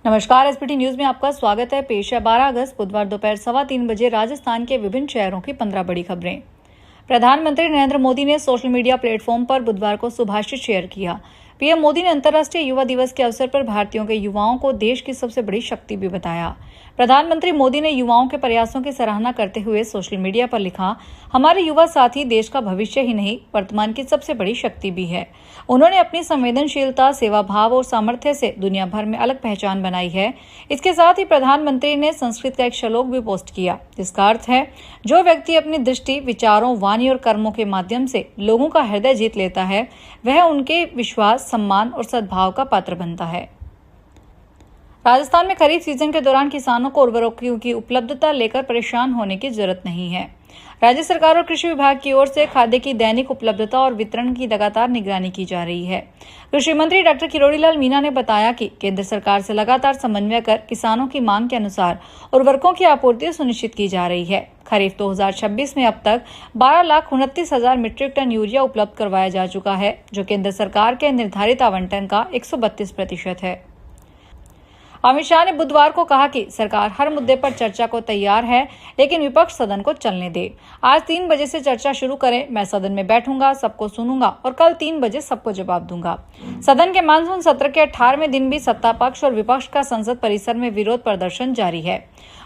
नमस्कार, SPT news में आपका स्वागत है। पेश है 12 अगस्त बुधवार दोपहर 3:15 बजे राजस्थान के विभिन्न शहरों की 15 बड़ी खबरें। प्रधानमंत्री नरेंद्र मोदी ने सोशल मीडिया प्लेटफॉर्म पर बुधवार को सुभाषित शेयर किया। पीएम मोदी ने अंतर्राष्ट्रीय युवा दिवस के अवसर पर भारतीयों के युवाओं को देश की सबसे बड़ी शक्ति भी बताया। प्रधानमंत्री मोदी ने युवाओं के प्रयासों की सराहना करते हुए सोशल मीडिया पर लिखा, हमारे युवा साथी देश का भविष्य ही नहीं, वर्तमान की सबसे बड़ी शक्ति भी है। उन्होंने अपनी संवेदनशीलता, सेवा भाव और सामर्थ्य से दुनिया भर में अलग पहचान बनाई है। इसके साथ ही प्रधानमंत्री ने संस्कृत का एक श्लोक भी पोस्ट किया, जिसका अर्थ है, जो व्यक्ति अपनी दृष्टि, विचारों, वाणी और कर्मों के माध्यम से लोगों का हृदय जीत लेता है, वह उनके विश्वास, सम्मान और सद्भाव का पात्र बनता है। राजस्थान में खरीफ सीजन के दौरान किसानों को उर्वरकों की उपलब्धता लेकर परेशान होने की जरूरत नहीं है। राज्य सरकार और कृषि विभाग की ओर से खाद्य की दैनिक उपलब्धता और वितरण की लगातार निगरानी की जा रही है। कृषि मंत्री डॉक्टर किरोड़ी लाल मीणा ने बताया कि केंद्र सरकार से लगातार समन्वय कर किसानों की मांग के अनुसार उर्वरकों की आपूर्ति सुनिश्चित की जा रही है। खरीफ 2026 में अब तक 12,29,000 मीट्रिक टन यूरिया उपलब्ध करवाया जा चुका है, जो केंद्र सरकार के निर्धारित आवंटन का 132% है। अमित शाह ने बुधवार को कहा कि सरकार हर मुद्दे पर चर्चा को तैयार है, लेकिन विपक्ष सदन को चलने दे। आज 3 बजे से चर्चा शुरू करें, मैं सदन में बैठूंगा, सबको सुनूंगा और कल 3 बजे सबको जवाब दूंगा। सदन के मानसून सत्र के 18वें दिन भी सत्ता पक्ष और विपक्ष का संसद परिसर में विरोध प्रदर्शन जारी है।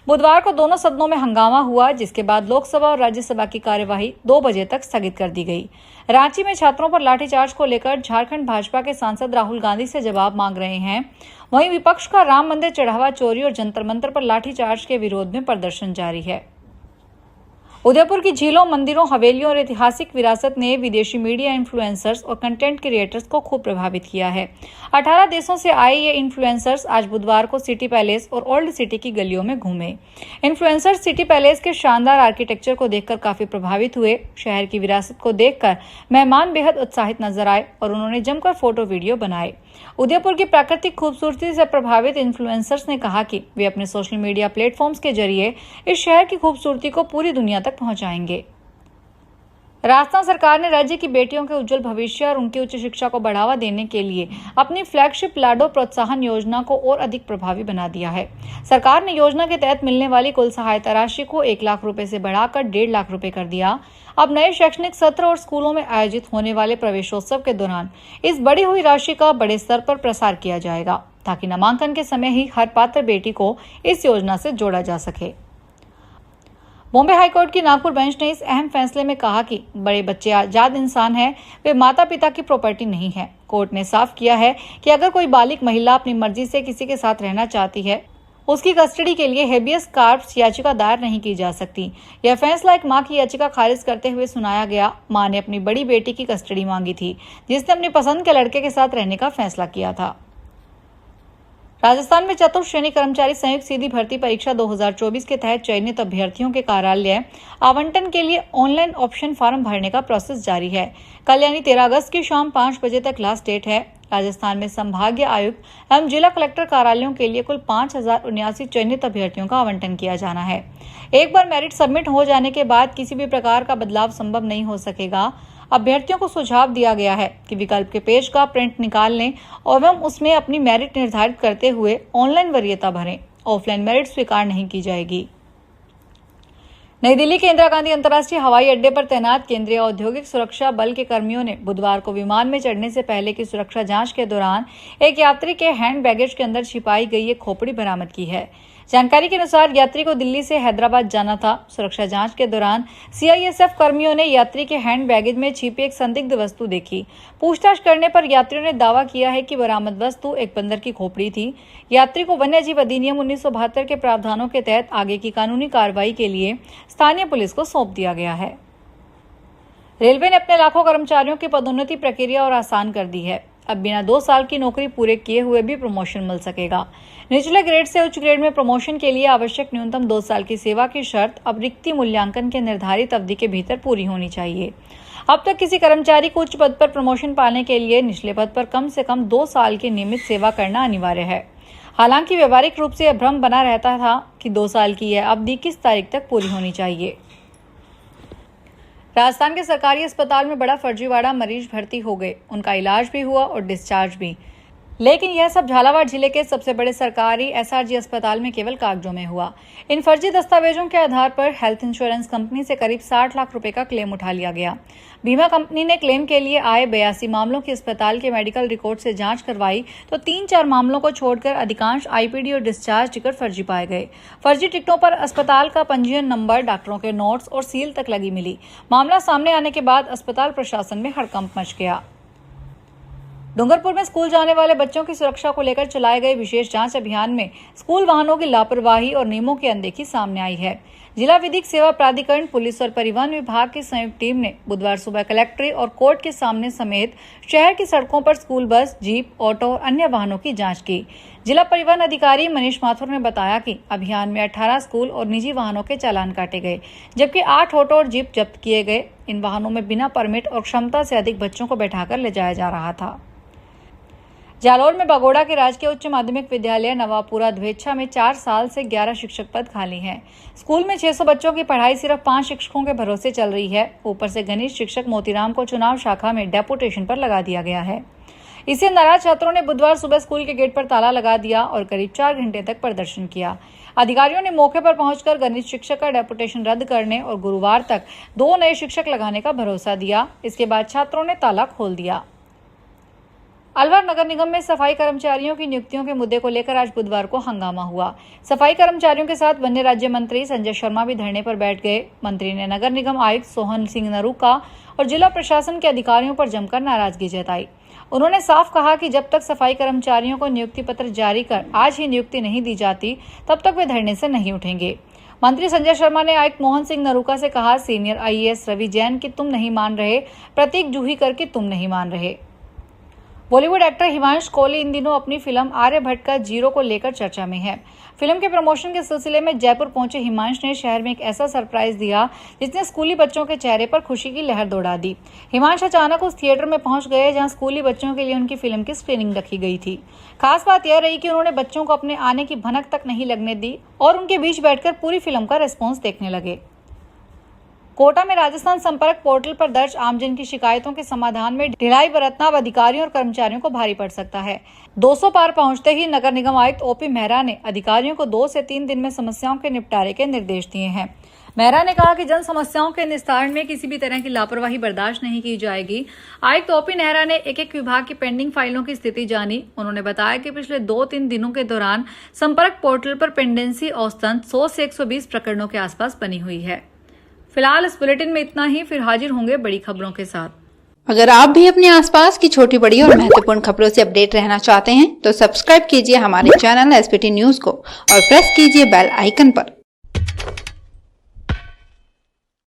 बुधवार को दोनों सदनों में हंगामा हुआ, जिसके बाद लोकसभा और राज्यसभा की कार्यवाही 2 बजे तक स्थगित कर दी गई। रांची में छात्रों पर लाठीचार्ज को लेकर झारखंड भाजपा के सांसद राहुल गांधी से जवाब मांग रहे हैं। वहीं विपक्ष का राम मंदिर चढ़ावा चोरी और जंतर मंतर पर लाठीचार्ज के विरोध में प्रदर्शन जारी है। उदयपुर की झीलों, मंदिरों, हवेलियों और ऐतिहासिक विरासत ने विदेशी मीडिया इन्फ्लुएंसर्स और कंटेंट क्रिएटर्स को खूब प्रभावित किया है। 18 देशों से आए ये इन्फ्लुएंसर्स आज बुधवार को सिटी पैलेस और ओल्ड सिटी की गलियों में घूमे। इन्फ्लुएंसर्स सिटी पैलेस के शानदार आर्किटेक्चर को देखकर काफी प्रभावित हुए। शहर की विरासत को देखकर मेहमान बेहद उत्साहित नजर आए और उन्होंने जमकर फोटो वीडियो बनाए। उदयपुर की प्राकृतिक खूबसूरती से प्रभावित इन्फ्लुएंसर्स ने कहा कि वे अपने सोशल मीडिया प्लेटफॉर्म्स के जरिए इस शहर की खूबसूरती को पूरी दुनिया तक पहुंचाएंगे। राजस्थान सरकार ने राज्य की बेटियों के उज्जवल भविष्य और उनकी उच्च शिक्षा को बढ़ावा देने के लिए अपनी फ्लैगशिप लाडो प्रोत्साहन योजना को और अधिक प्रभावी बना दिया है। सरकार ने योजना के तहत मिलने वाली कुल सहायता राशि को 1 लाख रुपए से बढ़ाकर 1.5 लाख रुपए कर दिया। अब नए शैक्षणिक सत्र और स्कूलों में आयोजित होने वाले प्रवेशोत्सव के दौरान इस बढ़ी हुई राशि का बड़े स्तर पर प्रसार किया जाएगा, ताकि नामांकन के समय ही हर पात्र बेटी को इस योजना से जोड़ा जा सके। बॉम्बे हाईकोर्ट की नागपुर बेंच ने इस अहम फैसले में कहा कि बड़े बच्चे आजाद इंसान हैं, वे माता पिता की प्रॉपर्टी नहीं है। कोर्ट ने साफ किया है कि अगर कोई बालिग महिला अपनी मर्जी से किसी के साथ रहना चाहती है, उसकी कस्टडी के लिए हेबियस कार्पस याचिका दायर नहीं की जा सकती। यह फैसला एक मां की याचिका खारिज करते हुए सुनाया गया। मां ने अपनी बड़ी बेटी की कस्टडी मांगी थी, जिसने अपनी पसंद के लड़के के साथ रहने का फैसला किया था। राजस्थान में चतुर्थ श्रेणी कर्मचारी संयुक्त सीधी भर्ती परीक्षा 2024 के तहत चयनित अभ्यर्थियों के कार्यालय आवंटन के लिए ऑनलाइन ऑप्शन फॉर्म भरने का प्रोसेस जारी है। कल यानी 13 अगस्त की शाम 5 बजे तक लास्ट डेट है। राजस्थान में संभागीय आयुक्त एवं जिला कलेक्टर कार्यालयों के लिए कुल 5,079 चयनित अभ्यर्थियों का आवंटन किया जाना है। एक बार मेरिट सबमिट हो जाने के बाद किसी भी प्रकार का बदलाव संभव नहीं हो सकेगा। अभ्यर्थियों को सुझाव दिया गया है कि विकल्प के पेज का प्रिंट निकाल लें एवं उसमें अपनी मेरिट निर्धारित करते हुए ऑनलाइन वरीयता भरें। ऑफलाइन मेरिट स्वीकार नहीं की जाएगी। नई दिल्ली के इंदिरा गांधी अंतर्राष्ट्रीय हवाई अड्डे पर तैनात केंद्रीय औद्योगिक सुरक्षा बल के कर्मियों ने बुधवार को विमान में चढ़ने से पहले की सुरक्षा जांच के दौरान एक यात्री के हैंड बैगेज के अंदर छिपाई गई एक खोपड़ी बरामद की है। जानकारी के अनुसार यात्री को दिल्ली से हैदराबाद जाना था। सुरक्षा जांच के दौरान सीआईएसएफ कर्मियों ने यात्री के हैंड बैगेज में छिपी एक संदिग्ध वस्तु देखी। पूछताछ करने पर यात्रियों ने दावा किया है कि बरामद वस्तु एक बंदर की खोपड़ी थी। यात्री को वन्यजीव अधिनियम 1972 के प्रावधानों के तहत आगे की कानूनी कार्रवाई के लिए स्थानीय पुलिस को सौंप दिया गया है। रेलवे ने अपने लाखों कर्मचारियों की पदोन्नति प्रक्रिया और आसान कर दी है। अब बिना 2 साल की नौकरी पूरे किए हुए भी प्रमोशन मिल सकेगा। निचले ग्रेड से उच्च ग्रेड में प्रमोशन के लिए आवश्यक न्यूनतम 2 साल की सेवा की शर्त अब रिक्ति मूल्यांकन के निर्धारित अवधि के भीतर पूरी होनी चाहिए। अब तक किसी कर्मचारी को उच्च पद पर प्रमोशन पाने के लिए निचले पद पर कम से कम 2 साल की नियमित सेवा करना अनिवार्य है। हालांकि व्यवहारिक रूप से यह भ्रम बना रहता था कि 2 साल की यह अवधि किस तारीख तक पूरी होनी चाहिए। राजस्थान के सरकारी अस्पताल में बड़ा फर्जीवाड़ा मरीज भर्ती हो गए, उनका इलाज भी हुआ और डिस्चार्ज भी। लेकिन यह सब झालावाड़ जिले के सबसे बड़े सरकारी एसआरजी अस्पताल में केवल कागजों में हुआ। इन फर्जी दस्तावेजों के आधार पर हेल्थ इंश्योरेंस कंपनी से करीब 60 लाख रुपए का क्लेम उठा लिया गया। बीमा कंपनी ने क्लेम के लिए आए 82 मामलों की अस्पताल के मेडिकल रिकॉर्ड से जांच करवाई तो 3-4 मामलों को छोड़कर अधिकांश आईपीडी और डिस्चार्ज टिकट फर्जी पाए गए। फर्जी टिकटों पर अस्पताल का पंजीयन नंबर, डॉक्टरों के नोट्स और सील तक लगी मिली। मामला सामने आने के बाद अस्पताल प्रशासन में हड़कंप मच गया। डूंगरपुर में स्कूल जाने वाले बच्चों की सुरक्षा को लेकर चलाए गए विशेष जांच अभियान में स्कूल वाहनों की लापरवाही और नियमों की अनदेखी सामने आई है। जिला विधिक सेवा प्राधिकरण, पुलिस और परिवहन विभाग की संयुक्त टीम ने बुधवार सुबह कलेक्ट्रेट और कोर्ट के सामने समेत शहर की सड़कों पर स्कूल बस, जीप, ऑटो और अन्य वाहनों की जांच की। जिला परिवहन अधिकारी मनीष माथुर ने बताया कि अभियान में 18 स्कूल और निजी वाहनों के चालान काटे गए, जबकि 8 ऑटो और जीप जब्त किए गए। इन वाहनों में बिना परमिट और क्षमता से अधिक बच्चों को बैठाकर ले जाया जा रहा था। जालौर में बगोड़ा के राजकीय उच्च माध्यमिक विद्यालय नवापुरा द्वेच्छा में 4 साल से 11 शिक्षक पद खाली हैं। स्कूल में 600 बच्चों की पढ़ाई सिर्फ 5 शिक्षकों के भरोसे चल रही है। ऊपर से गणित शिक्षक मोतीराम को चुनाव शाखा में डेपुटेशन पर लगा दिया गया है। इससे नाराज छात्रों ने बुधवार सुबह स्कूल के गेट पर ताला लगा दिया और करीब 4 घंटे तक प्रदर्शन किया। अधिकारियों ने मौके पर पहुंचकर गणित शिक्षक का डेपुटेशन रद्द करने और गुरुवार तक 2 नए शिक्षक लगाने का भरोसा दिया। इसके बाद छात्रों ने ताला खोल दिया। अलवर नगर निगम में सफाई कर्मचारियों की नियुक्तियों के मुद्दे को लेकर आज बुधवार को हंगामा हुआ। सफाई कर्मचारियों के साथ वन्य राज्य मंत्री संजय शर्मा भी धरने पर बैठ गए। मंत्री ने नगर निगम आयुक्त सोहन सिंह नरूका और जिला प्रशासन के अधिकारियों पर जमकर नाराजगी जताई। उन्होंने साफ कहा कि जब तक सफाई कर्मचारियों को नियुक्ति पत्र जारी कर आज ही नियुक्ति नहीं दी जाती, तब तक वे धरने से नहीं उठेंगे। मंत्री संजय शर्मा ने आयुक्त मोहन सिंह नरूका से कहा, सीनियर आईएएस रवि जैन की तुम नहीं मान रहे, प्रतीक जूहीकर की तुम नहीं मान रहे। बॉलीवुड एक्टर हिमांश कोहली इन दिनों अपनी फिल्म आर्यभट्ट का जीरो को लेकर चर्चा में है। फिल्म के प्रमोशन के सिलसिले में जयपुर पहुंचे हिमांश ने शहर में एक ऐसा सरप्राइज दिया जिसने स्कूली बच्चों के चेहरे पर खुशी की लहर दौड़ा दी। हिमांश अचानक उस थिएटर में पहुंच गए जहां स्कूली बच्चों के लिए उनकी फिल्म की स्क्रीनिंग रखी गई थी। खास बात यह रही कि उन्होंने बच्चों को अपने आने की भनक तक नहीं लगने दी और उनके बीच बैठकर पूरी फिल्म का रिस्पॉन्स देखने लगे। कोटा में राजस्थान संपर्क पोर्टल पर दर्ज आमजन की शिकायतों के समाधान में ढिलाई बरतना अब अधिकारियों और कर्मचारियों को भारी पड़ सकता है। 200 पार पहुंचते ही नगर निगम आयुक्त ओपी मेहरा ने अधिकारियों को 2 से 3 दिन में समस्याओं के निपटारे के निर्देश दिए हैं। मेहरा ने कहा कि जन समस्याओं के निस्तारण में किसी भी तरह की लापरवाही बर्दाश्त नहीं की जाएगी। आयुक्त ओपी मेहरा ने एक विभाग की पेंडिंग फाइलों की स्थिति जानी। उन्होंने बताया कि पिछले 2-3 दिनों के दौरान संपर्क पोर्टल पर पेंडेंसी औसतन 100 से 120 प्रकरणों के आसपास बनी हुई है। फिलहाल इस बुलेटिन में इतना ही, फिर हाजिर होंगे बड़ी खबरों के साथ। अगर आप भी अपने आसपास की छोटी बड़ी और महत्वपूर्ण खबरों से अपडेट रहना चाहते हैं तो सब्सक्राइब कीजिए हमारे चैनल एसपीटी न्यूज को और प्रेस कीजिए बेल आइकन पर।